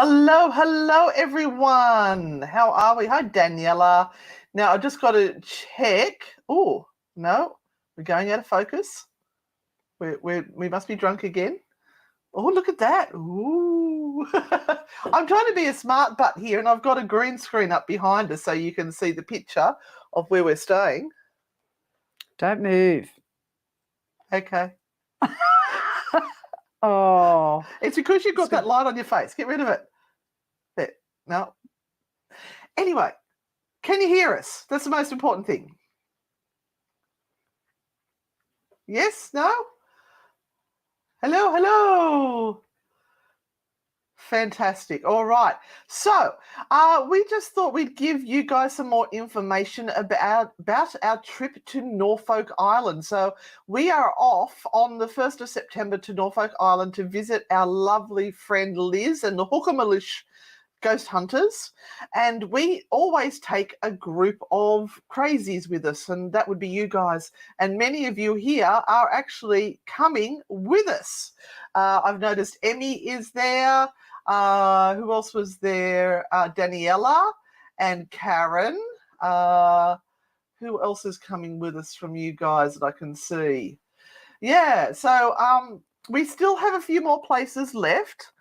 Hello, everyone. How are we? Hi, Daniela. Now, I've just got to check. Oh, no, we're going out of focus. We must be drunk again. Oh, look at that. Ooh. I'm trying to be a smart butt here, and I've got a green screen up behind us so you can see the picture of where we're staying. Don't move. Okay. Oh. It's because you've got that light on your face. Get rid of it. There. No. Anyway, can you hear us? That's the most important thing. Yes? No? Hello. Fantastic. All right. So we just thought we'd give you guys some more information about our trip to Norfolk Island. So we are off on the 1st of September to Norfolk Island to visit our lovely friend Liz and the Hookamalish ghost hunters, and we always take a group of crazies with us, and that would be you guys, and many of you here are actually coming with us. I've noticed Emmy is there. Who else was there? Daniela and Karen. Who else is coming with us from you guys that I can see? Yeah, so we still have a few more places left.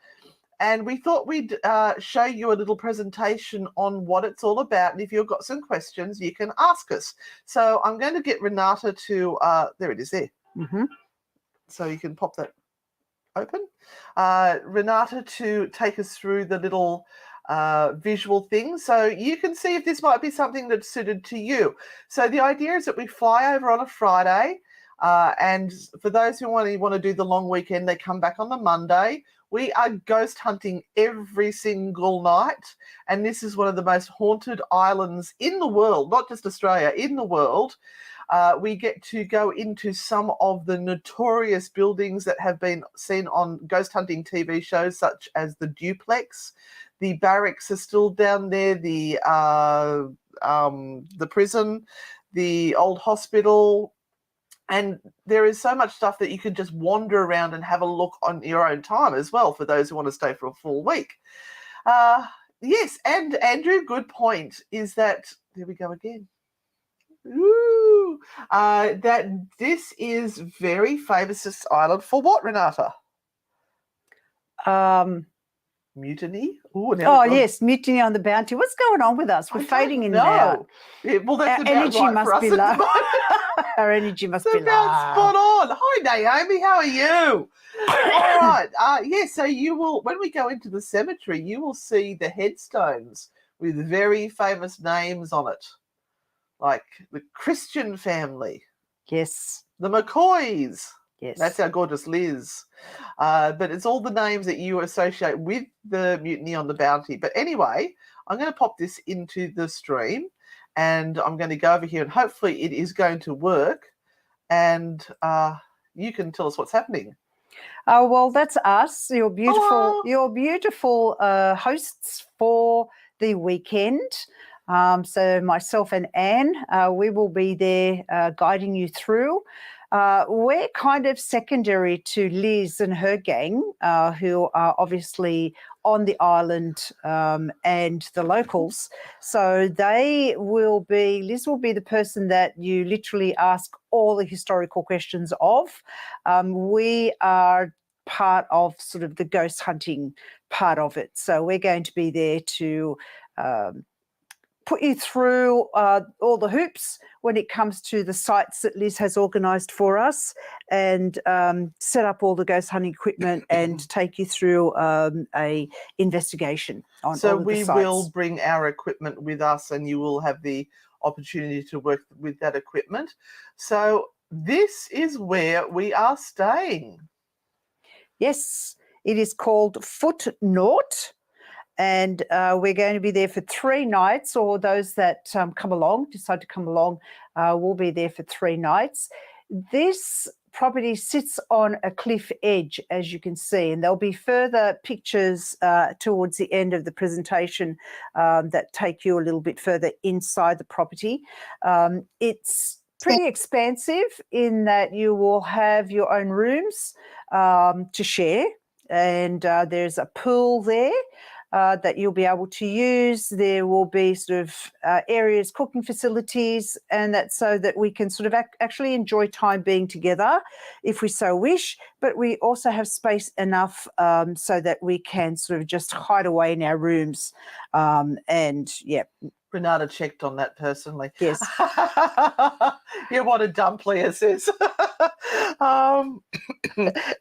And we thought we'd show you a little presentation on what it's all about. And if you've got some questions, you can ask us. So I'm going to get Renata to, there it is there. Mm-hmm. So you can pop that open. Renata to take us through the little visual things. So you can see if this might be something that's suited to you. So the idea is that we fly over on a Friday. And for those who want to do the long weekend, they come back on the Monday. We are ghost hunting every single night, and this is one of the most haunted islands in the world, not just Australia, in the world. We get to go into some of the notorious buildings that have been seen on ghost hunting TV shows, such as the Duplex. The barracks are still down there, the prison, the old hospital. And there is so much stuff that you can just wander around and have a look on your own time as well, for those who want to stay for a full week. Yes, and Andrew, good point, is that, there we go again. Ooh, that this is very famous island for what, Renata? Mutiny? Ooh, yes, mutiny on the Bounty. What's going on with us? We're fading in and out. Yeah, well, that's our energy right must be low. Our energy must be low. About spot on. Hi, Naomi. How are you? All right. Yeah. So you will, when we go into the cemetery, you will see the headstones with very famous names on it, like the Christian family. Yes. The McCoys. Yes. That's our gorgeous Liz. But it's all the names that you associate with the mutiny on the Bounty. But anyway, I'm going to pop this into the stream, and I'm going to go over here, and hopefully it is going to work. And you can tell us what's happening. Oh, well, that's us. Your beautiful hosts for the weekend. So myself and Anne, we will be there guiding you through. We're kind of secondary to Liz and her gang, who are obviously on the island and the locals. So Liz will be the person that you literally ask all the historical questions of. We are part of sort of the ghost hunting part of it. So we're going to be there to put you through all the hoops when it comes to the sites that Liz has organised for us, and set up all the ghost hunting equipment and take you through a investigation on all of the sites. So we will bring our equipment with us, and you will have the opportunity to work with that equipment. So this is where we are staying. Yes, it is called Footnote. And we're going to be there for 3 nights, or those that decide to come along, will be there for 3 nights. This property sits on a cliff edge, as you can see, and there'll be further pictures towards the end of the presentation that take you a little bit further inside the property. It's pretty expansive in that you will have your own rooms to share, and there's a pool there. that you'll be able to use. There will be sort of areas, cooking facilities, and that's so that we can sort of actually enjoy time being together if we so wish. But we also have space enough so that we can sort of just hide away in our rooms. And yeah. Renata checked on that personally. Yes. Yeah, what a dump, Leah says.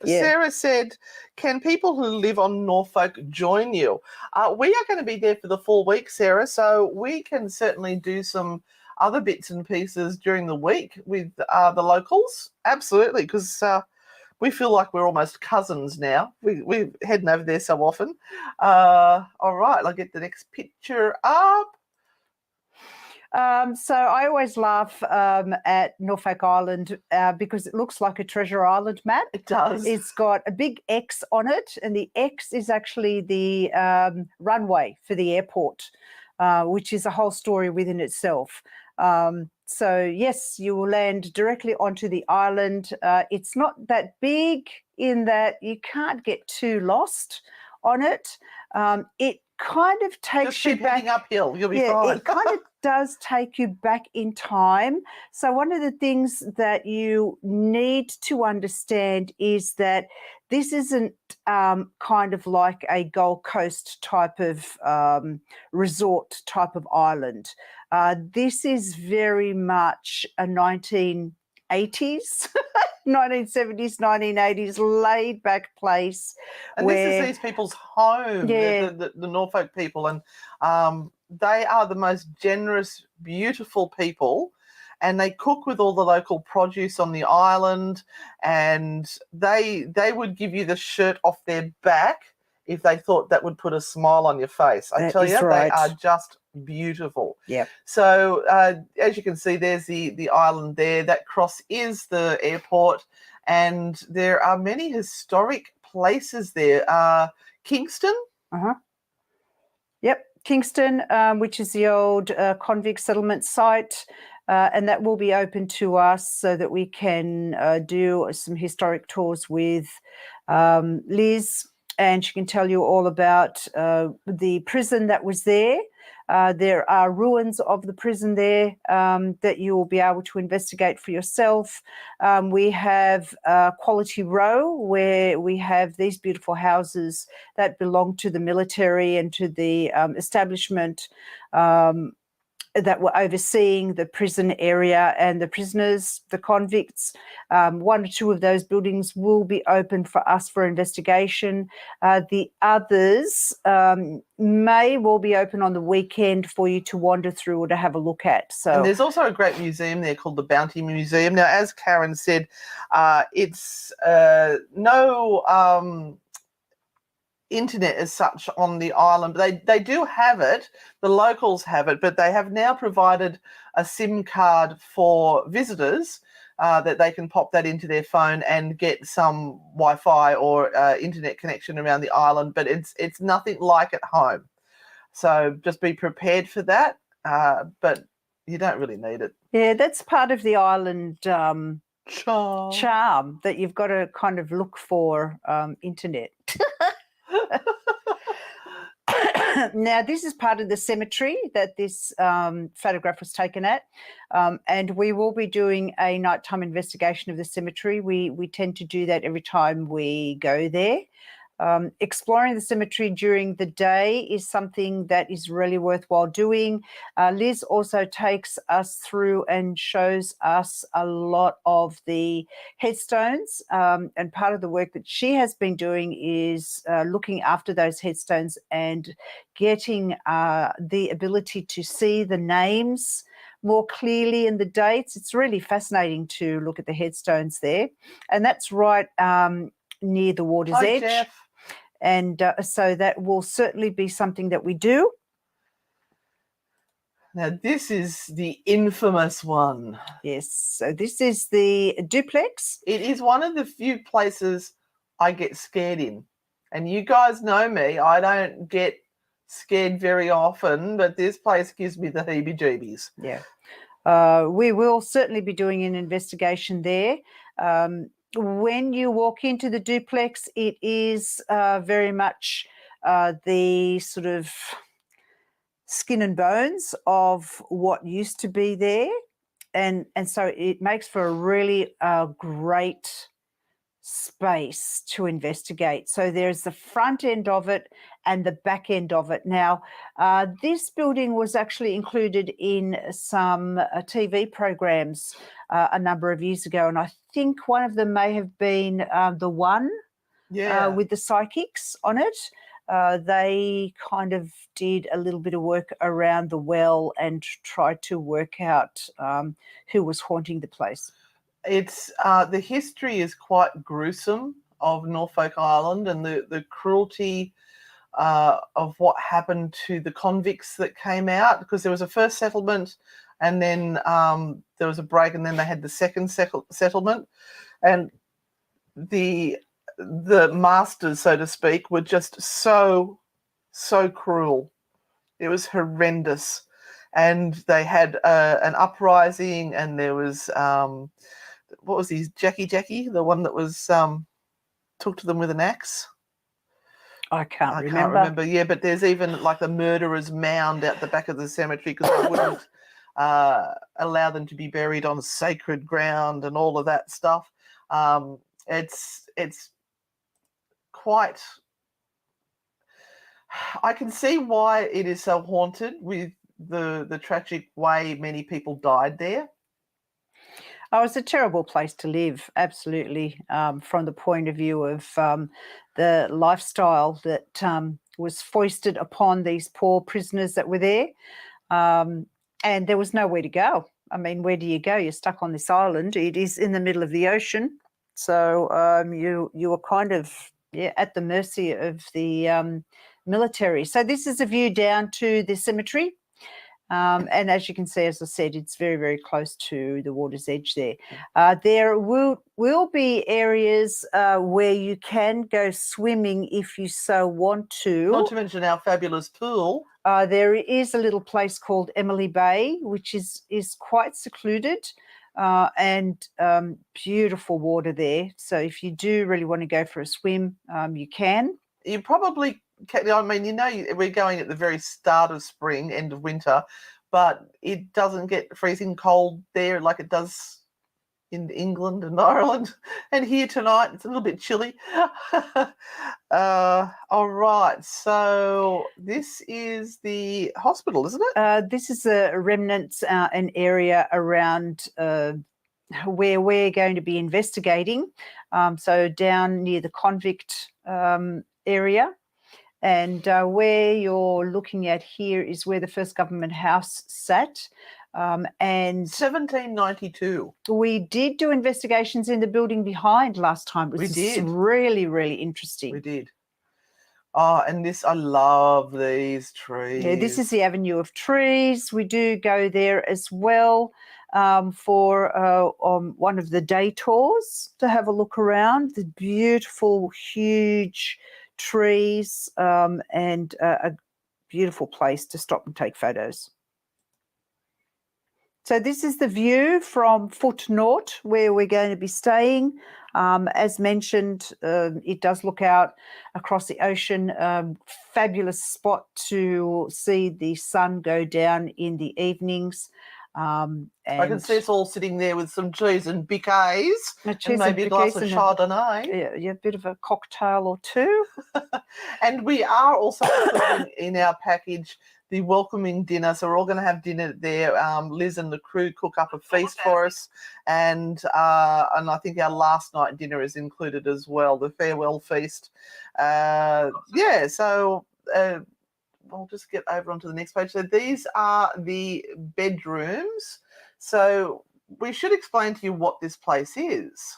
Sarah said, can people who live on Norfolk join you? We are going to be there for the full week, Sarah, so we can certainly do some other bits and pieces during the week with the locals. Absolutely, because we feel like we're almost cousins now. We're heading over there so often. All right, I'll get the next picture up. So I always laugh at Norfolk Island because it looks like a treasure island map. It does. It's got a big X on it, and the X is actually the runway for the airport, which is a whole story within itself. So yes, you will land directly onto the island. It's not that big in that you can't get too lost on it. It kind of takes Just you keep back heading uphill. You'll be fine. It kind of does take you back in time. So one of the things that you need to understand is that this isn't kind of like a Gold Coast type of resort type of island. This is very much a 1980s, 1970s, 1980s laid back place. And this is these people's home, the Norfolk people, and they are the most generous, beautiful people, and they cook with all the local produce on the island, and they would give you the shirt off their back if they thought that would put a smile on your face. I tell you, right. They are just beautiful. Yeah. So as you can see, there's the island there. That cross is the airport, and there are many historic places there. Kingston. Yep, Kingston, which is the old convict settlement site. And that will be open to us so that we can do some historic tours with Liz, and she can tell you all about the prison that was there. There are ruins of the prison there that you will be able to investigate for yourself. We have Quality Row, where we have these beautiful houses that belong to the military and to the establishment that were overseeing the prison area and the prisoners, the convicts. One or two of those buildings will be open for us for investigation. The others may well be open on the weekend for you to wander through or to have a look at. So, and there's also a great museum there called the Bounty Museum. Now, as Karen said, it's no internet as such on the island. They do have it, the locals have it, but they have now provided a SIM card for visitors that they can pop that into their phone and get some Wi-Fi or internet connection around the island, but it's nothing like at home. So just be prepared for that, but you don't really need it. Yeah, that's part of the island charm that you've got to kind of look for internet. Now, this is part of the cemetery that this photograph was taken at, and we will be doing a nighttime investigation of the cemetery. We tend to do that every time we go there. Exploring the cemetery during the day is something that is really worthwhile doing. Liz also takes us through and shows us a lot of the headstones, and part of the work that she has been doing is looking after those headstones and getting the ability to see the names more clearly in the dates. It's really fascinating to look at the headstones there, and that's right near the water's edge. Jeff. And so that will certainly be something that we do. Now, this is the infamous one. Yes, so this is the duplex. It is one of the few places I get scared in. And you guys know me, I don't get scared very often, but this place gives me the heebie-jeebies. Yeah. We will certainly be doing an investigation there. When you walk into the duplex, it is very much the sort of skin and bones of what used to be there. And so it makes for a really great space to investigate. So there's the front end of it and the back end of it. Now, this building was actually included in some TV programs a number of years ago, and I think one of them may have been The One, with the psychics on it. They kind of did a little bit of work around the well and tried to work out who was haunting the place. It's the history is quite gruesome of Norfolk Island, and the cruelty of what happened to the convicts that came out, because there was a first settlement, and then there was a break, and then they had the second settlement, and the masters, so to speak, were just so cruel. It was horrendous, and they had an uprising, and there was what was he, Jackie, the one that was took to them with an axe? I can't I remember. can't remember. Yeah, but there's even like the murderer's mound out the back of the cemetery because they wouldn't allow them to be buried on sacred ground and all of that stuff. It's quite. I can see why it is so haunted with the tragic way many people died there. Oh, it's a terrible place to live, absolutely, from the point of view of the lifestyle that was foisted upon these poor prisoners that were there. And there was nowhere to go. I mean, where do you go? You're stuck on this island. It is in the middle of the ocean. So you were kind of at the mercy of the military. So this is a view down to the cemetery. And as you can see, as I said, it's very, very close to the water's edge there. There will be areas where you can go swimming if you so want to. Not to mention our fabulous pool. There is a little place called Emily Bay, which is quite secluded and beautiful water there. So if you do really want to go for a swim, you can. You probably, I mean, you know, we're going at the very start of spring, end of winter, but it doesn't get freezing cold there like it does in England and Ireland. And here tonight, it's a little bit chilly. All right. So this is the hospital, isn't it? This is a remnants, an area around where we're going to be investigating. So down near the convict area. And where you're looking at here is where the first government house sat. And 1792. We did do investigations in the building behind last time. It was really, really interesting. We did. Oh, and this, I love these trees. Yeah, this is the avenue of trees. We do go there as well for one of the day tours to have a look around. The beautiful, huge trees and a beautiful place to stop and take photos. So this is the view from Foot North, where we're going to be staying. As mentioned, it does look out across the ocean. Fabulous spot to see the sun go down in the evenings. And I can see us all sitting there with some cheese and bicets and maybe a glass of Chardonnay. Yeah, a bit of a cocktail or two. And we are also including in our package the welcoming dinner. So we're all going to have dinner there. Liz and the crew cook up a feast for us. And I think our last night dinner is included as well, the farewell feast. So I'll just get over onto the next page. So these are the bedrooms. So we should explain to you what this place is.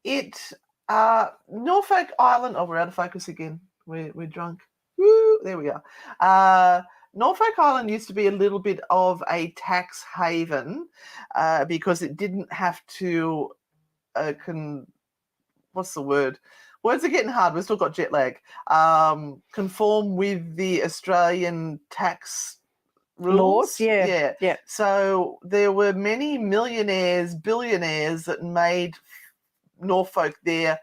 Norfolk Island. Oh, we're out of focus again. We're drunk. Woo, there we go. Norfolk Island used to be a little bit of a tax haven because it didn't have to what's the word? Words are getting hard. We've still got jet lag. Conform with the Australian tax rules. Laws, yeah. So there were many millionaires, billionaires that made Norfolk their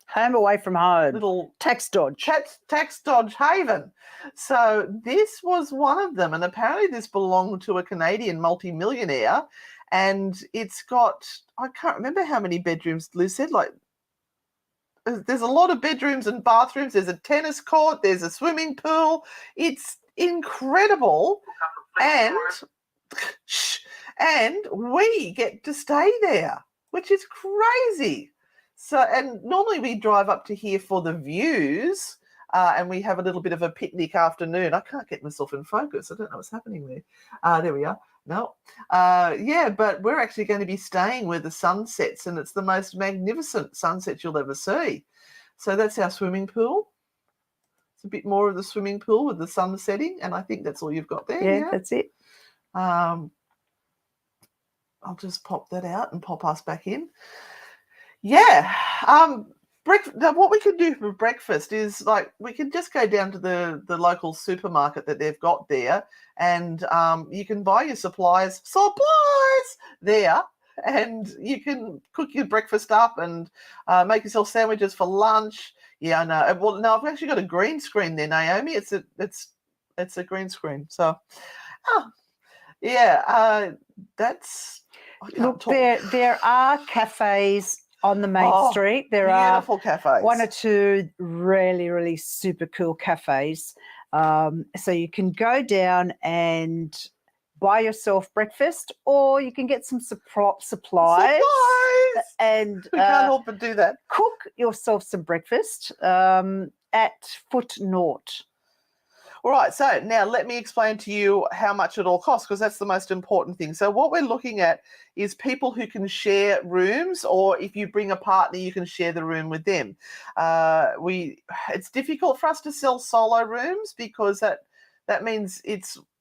Home away from home. little Tax dodge. tax dodge haven. So this was one of them, and apparently this belonged to a Canadian multimillionaire, and it's got, I can't remember how many bedrooms Liz said, like there's a lot of bedrooms and bathrooms. There's a tennis court, there's a swimming pool. It's incredible. And we get to stay there, which is crazy. So, and normally we drive up to here for the views, and we have a little bit of a picnic afternoon. I can't get myself in focus. I don't know what's happening there. There we are. No. Yeah, but we're actually going to be staying where the sun sets, and it's the most magnificent sunset you'll ever see. So that's our swimming pool. It's a bit more of the swimming pool with the sun setting, and I think that's all you've got there. Yeah, that's it. I'll just pop that out and pop us back in. Yeah. What we could do for breakfast is, like, we could just go down to the local supermarket that they've got there, and you can buy your supplies there, and you can cook your breakfast up and make yourself sandwiches for lunch. Yeah, I know. Well, no, I've actually got a green screen there, Naomi. It's a green screen. So, yeah, that's. Look, there are cafes on the main street. There are beautiful cafes. One or two really, really super cool cafes. So you can go down and buy yourself breakfast, or you can get some supplies. And we can't help but do that. Cook yourself some breakfast at Footnote. All right, so now let me explain to you how much it all costs, because that's the most important thing. So what we're looking at is people who can share rooms, or if you bring a partner, you can share the room with them. It's difficult for us to sell solo rooms, because that means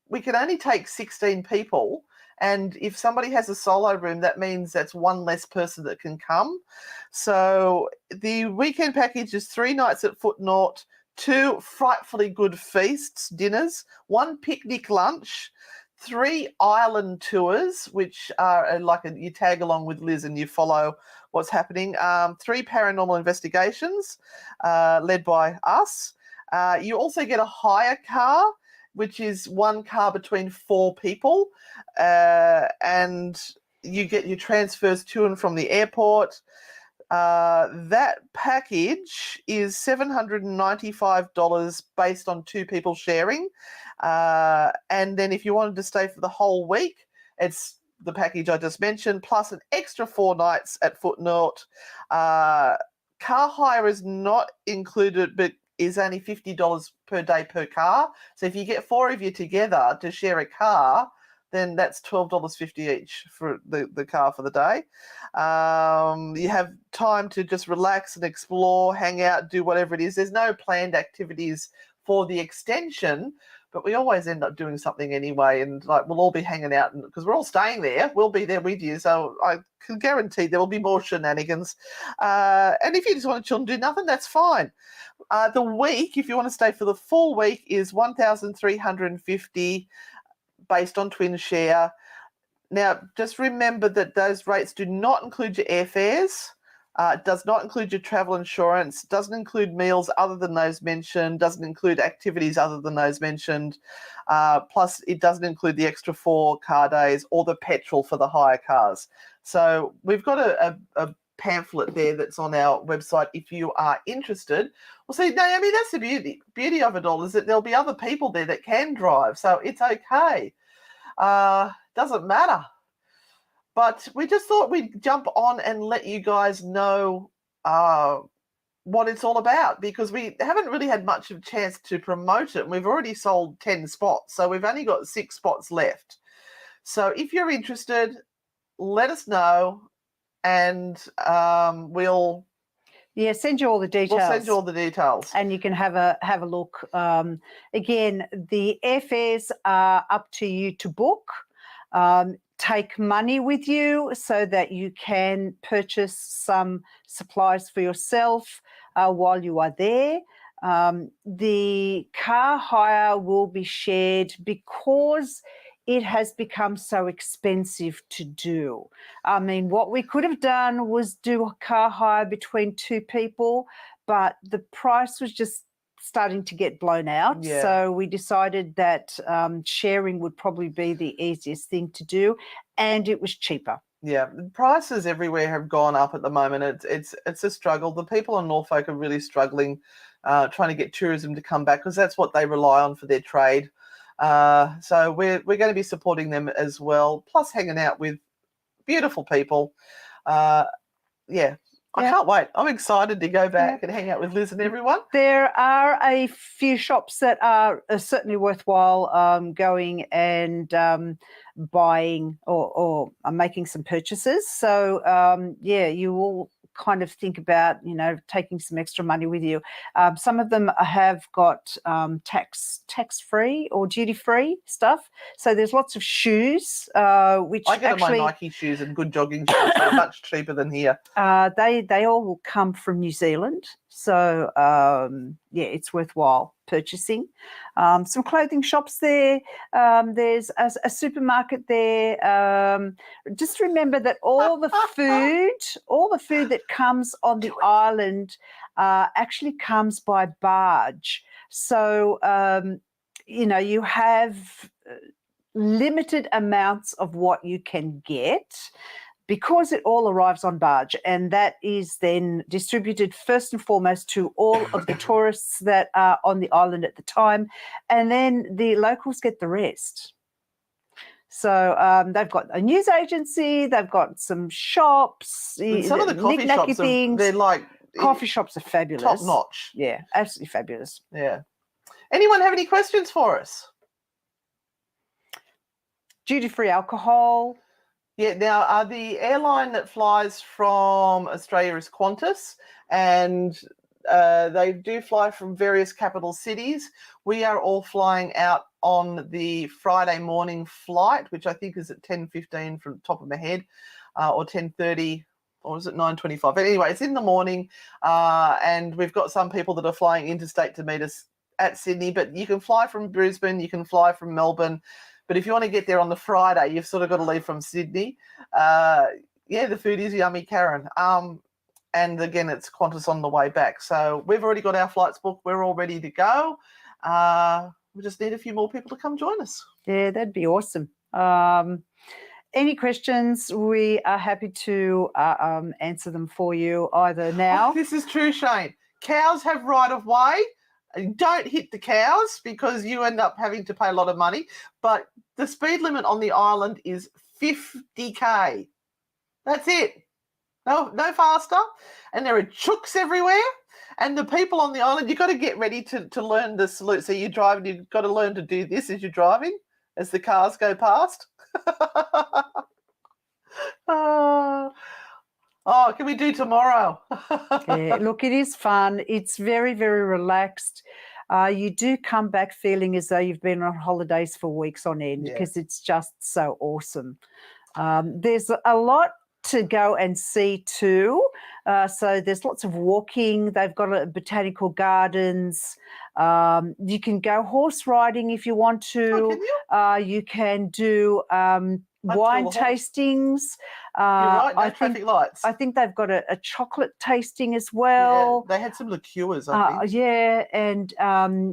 we can only take 16 people, and if somebody has a solo room, that means that's one less person that can come. So the weekend package is 3 nights at Footnote, 2 frightfully good feasts, dinners, 1 picnic lunch, 3 island tours, which are you tag along with Liz and you follow what's happening, 3 paranormal investigations led by us. You also get a hire car, which is 1 car between 4 people, and you get your transfers to and from the airport. That package is $795 based on 2 people sharing. And then if you wanted to stay for the whole week, it's the package I just mentioned, plus an extra 4 nights at Footnote. Car hire is not included, but is only $50 per day per car. So if you get 4 of you together to share a car, then that's $12.50 each for the car for the day. You have time to just relax and explore, hang out, do whatever it is. There's no planned activities for the extension, but we always end up doing something anyway, and we'll all be hanging out, because we're all staying there. We'll be there with you, so I can guarantee there will be more shenanigans. And if you just want to chill and do nothing, that's fine. The week, if you want to stay for the full week, is $1,350 based on twin share. Now, just remember that those rates do not include your airfares. It does not include your travel insurance, doesn't include meals other than those mentioned, doesn't include activities other than those mentioned. Plus, it doesn't include the extra 4 car days or the petrol for the hire cars. So we've got a pamphlet there that's on our website if you are interested. Well, see, Naomi, that's the beauty of it all, is that there'll be other people there that can drive, so it's okay. Doesn't matter. But we just thought we'd jump on and let you guys know what it's all about, because we haven't really had much of a chance to promote it, and we've already sold 10 spots, so we've only got 6 spots left. So if you're interested, let us know, and we'll send you all the details. We'll send you all the details, and you can have a look. Again, the airfares are up to you to book. Take money with you so that you can purchase some supplies for yourself while you are there. The car hire will be shared, because it has become so expensive to do. I mean, what we could have done was do a car hire between two people, but the price was just starting to get blown out. Yeah. So we decided that sharing would probably be the easiest thing to do, and it was cheaper. Yeah, prices everywhere have gone up at the moment. It's a struggle. The people in Norfolk are really struggling, trying to get tourism to come back because that's what they rely on for their trade. So we're going to be supporting them as well, plus hanging out with beautiful people. Yeah. I can't wait. I'm excited to go back and hang out with Liz and everyone. There are a few shops that are certainly worthwhile going and buying or making some purchases. So, you will kind of think about, taking some extra money with you. Some of them have got tax-free or duty-free stuff. So there's lots of shoes, which I get actually my Nike shoes and good jogging shoes. They're much cheaper than here. they all will come from New Zealand. So, it's worthwhile purchasing. Some clothing shops there. There's a supermarket there. Just remember that all the food that comes on the island actually comes by barge. So, you have limited amounts of what you can get, because it all arrives on barge, and that is then distributed first and foremost to all of the tourists that are on the island at the time, and then the locals get the rest. So they've got a news agency, they've got some shops, And some of the coffee shops, they're like coffee shops are fabulous, top notch. Yeah, absolutely fabulous. Yeah. Anyone have any questions for us? Duty-free alcohol. Yeah, now the airline that flies from Australia is Qantas, and they do fly from various capital cities. We are all flying out on the Friday morning flight, which I think is at 10:15 from the top of my head, or 10:30, or is it 9:25? But anyway, it's in the morning, and we've got some people that are flying interstate to meet us at Sydney, but you can fly from Brisbane, you can fly from Melbourne. But if you want to get there on the Friday, you've sort of got to leave from Sydney. The food is yummy, Karen. And again, it's Qantas on the way back. So we've already got our flights booked. We're all ready to go. We just need a few more people to come join us. Yeah, that'd be awesome. Any questions, we are happy to answer them for you either now. Oh, this is true, Shane. Cows have right of way. Don't hit the cows because you end up having to pay a lot of money. But the speed limit on the island is 50k. That's it. No faster. And there are chooks everywhere. And the people on the island, you've got to get ready to learn the salute. So you're driving, you've got to learn to do this as you're driving, as the cars go past. Oh, can we do tomorrow? Yeah, look, it is fun. It's very, very relaxed. You do come back feeling as though you've been on holidays for weeks on end because it's just so awesome. There's a lot to go and see too. So there's lots of walking. They've got botanical gardens. You can go horse riding if you want to. You can do wine tastings. You're right, no traffic lights. I think they've got a chocolate tasting as well. Yeah, they had some liqueurs, I think. Yeah, and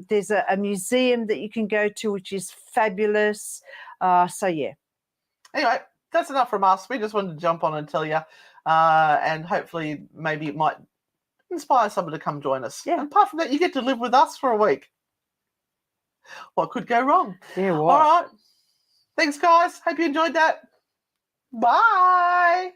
there's a museum that you can go to, which is fabulous. Anyway, that's enough from us. We just wanted to jump on and tell you, and hopefully maybe it might inspire someone to come join us. Yeah. And apart from that, you get to live with us for a week. What could go wrong? Yeah, what? All right. Thanks, guys. Hope you enjoyed that. Bye.